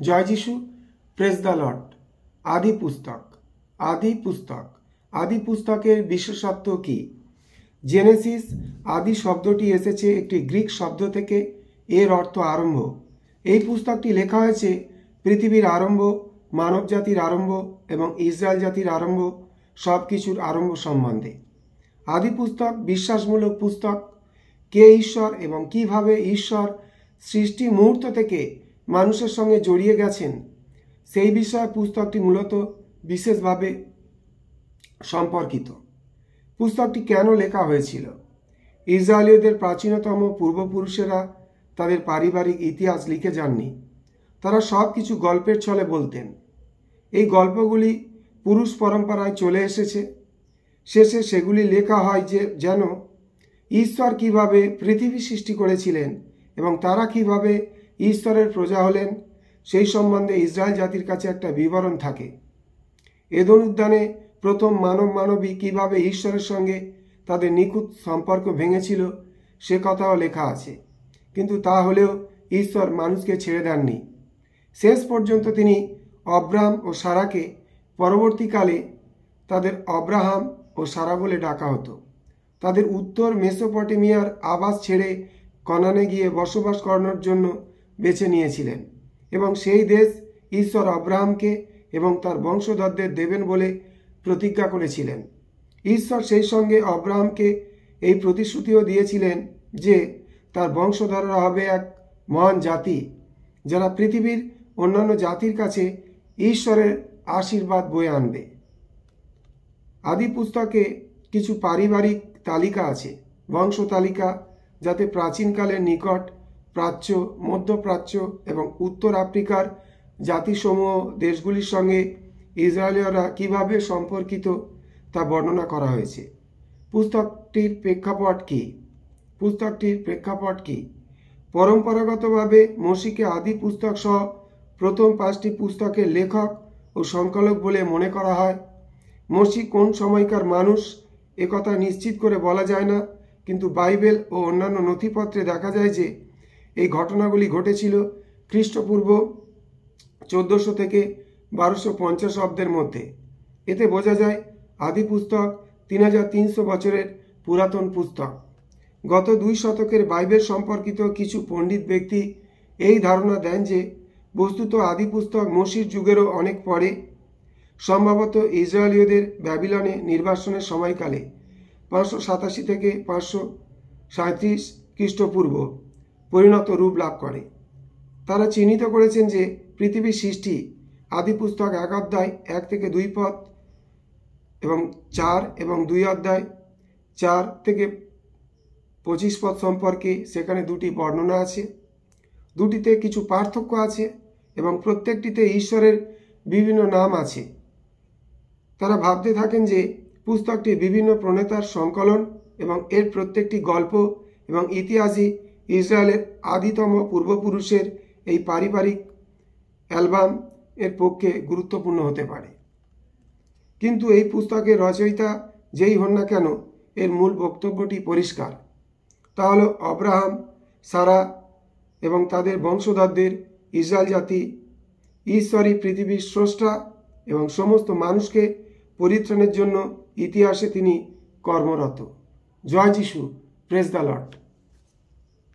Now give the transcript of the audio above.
জয় যিশু, praise the Lord. আদি পুস্তকের বিশেষত্ব কি? জেনেসিস আদি শব্দটি এসেছে একটি গ্রিক শব্দ থেকে। এর অর্থ আরম্ভ। এই পুস্তকটি লেখা হয়েছে পৃথিবীর আরম্ভ, মানব জাতির আরম্ভ এবং ইসরায়েল জাতির আরম্ভ, সব কিছুর আরম্ভ সম্বন্ধে। আদি পুস্তক বিশ্বাসমূলক পুস্তক। কে ঈশ্বর এবং কিভাবে ঈশ্বর সৃষ্টি মুহূর্ত থেকে মানুষের সঙ্গে জড়িয়ে গেছেন, সেই বিষয়ে পুস্তকটি মূলত বিশেষভাবে সম্পর্কিত। পুস্তকটি কেন লেখা হয়েছিল? ইসরায়েলীয়দের প্রাচীনতম পূর্বপুরুষেরা তাদের পারিবারিক ইতিহাস লিখে যাননি। তারা সব কিছু গল্পের ছলে বলতেন। এই গল্পগুলি পুরুষ পরম্পরায় চলে এসেছে। শেষে সেগুলি লেখা হয় যেন ঈশ্বর কিভাবে পৃথিবী সৃষ্টি করেছিলেন এবং তারা কিভাবে ঈশ্বরের প্রজা হলেন সেই সম্বন্ধে ইসরায়েল জাতির কাছে একটা বিবরণ থাকে। এদেন উদ্যানে প্রথম মানবী কিভাবে ঈশ্বরের সঙ্গে তাদের নিখুঁত সম্পর্ক ভেঙেছিল সে কথাও লেখা আছে। কিন্তু তা হলেও ঈশ্বর মানুষকে ছেড়ে দেননি। শেষ পর্যন্ত তিনি অব্রাহাম ও সারাকে, পরবর্তীকালে তাদের অব্রাহাম ও সারা বলে ডাকা হতো, তাদের উত্তর মেসোপটেমিয়ার আবাস ছেড়ে কনানে গিয়ে বসবাস করানোর জন্য বেছে নিয়েছিলেন এবং সেই দেশ ঈশ্বর অব্রাহামকে এবং তার বংশধরদের দেবেন বলে প্রতিজ্ঞা করেছিলেন। ঈশ্বর সেই সঙ্গে অব্রাহামকে এই প্রতিশ্রুতিও দিয়েছিলেন যে তার বংশধররা হবে এক মহান জাতি, যারা পৃথিবীর অন্যান্য জাতির কাছে ঈশ্বরের আশীর্বাদ বয়ে আনবে। আদি পুস্তকে কিছু পারিবারিক তালিকা আছে, বংশ তালিকা, যাতে প্রাচীনকালের নিকট প্রাচ্য, মধ্যপ্রাচ্য এবং উত্তর আফ্রিকার জাতিসমূহ দেশগুলির সঙ্গে ইসরায়েলীয়রা কিভাবে সম্পর্কিত তা বর্ণনা করা হয়েছে। পুস্তকটির প্রেক্ষাপট কি? পরম্পরাগতভাবে মসিকে আদি পুস্তক সহ প্রথম 5টি পুস্তকের লেখক ও সংকলক বলে মনে করা হয়। মসি কোন সময়কার মানুষ একথা নিশ্চিত করে বলা যায় না, কিন্তু বাইবেল ও অন্যান্য নথিপত্রে দেখা যায় যে এই ঘটনাগুলি ঘটেছিল খ্রিস্টপূর্ব 1400 থেকে 1250 অব্দের মধ্যে। এতে বোঝা যায় আদি পুস্তক 3300 বছরের পুরাতন পুস্তক। গত 2 শতকের বাইবেল সম্পর্কিত কিছু পণ্ডিত ব্যক্তি এই ধারণা দেন যে বস্তুত আদি পুস্তক মসির যুগেরও অনেক পরে, সম্ভবত ইসরায়েলীয়দের ব্যাবিলনে নির্বাসনের সময়কালে 587 থেকে 537 খ্রিস্টপূর্ব পরিণত রূপ লাভ করে। তারা চিহ্নিত করেছেন যে পৃথিবীর সৃষ্টি আদি পুস্তক 1 অধ্যায় 1 থেকে 2 পদ এবং 4 এবং 2 অধ্যায় 4 থেকে 25 পদ সম্পর্কে সেখানে 2টি বর্ণনা আছে। 2টিতে কিছু পার্থক্য আছে এবং প্রত্যেকটিতে ঈশ্বরের বিভিন্ন নাম আছে। তারা ভাবতে থাকেন যে পুস্তকটি বিভিন্ন প্রণেতার সংকলন এবং এর প্রত্যেকটি গল্প এবং ইতিহাসই ইসরায়েলের আদিতম পূর্বপুরুষের এই পারিবারিক অ্যালবাম এর পক্ষে গুরুত্বপূর্ণ হতে পারে। কিন্তু এই পুস্তকের রচয়িতা যেই হন না কেন, এর মূল বক্তব্যটি পরিষ্কার। তা হল অব্রাহাম, সারা এবং তাদের বংশধরদের ইসরায়েল জাতি ঈশ্বরই পৃথিবীর স্রষ্টা এবং সমস্ত মানুষকে পরিত্রাণের জন্য ইতিহাসে তিনি কর্মরত। জয় যিশু, প্রেজ দ্য লর্ড।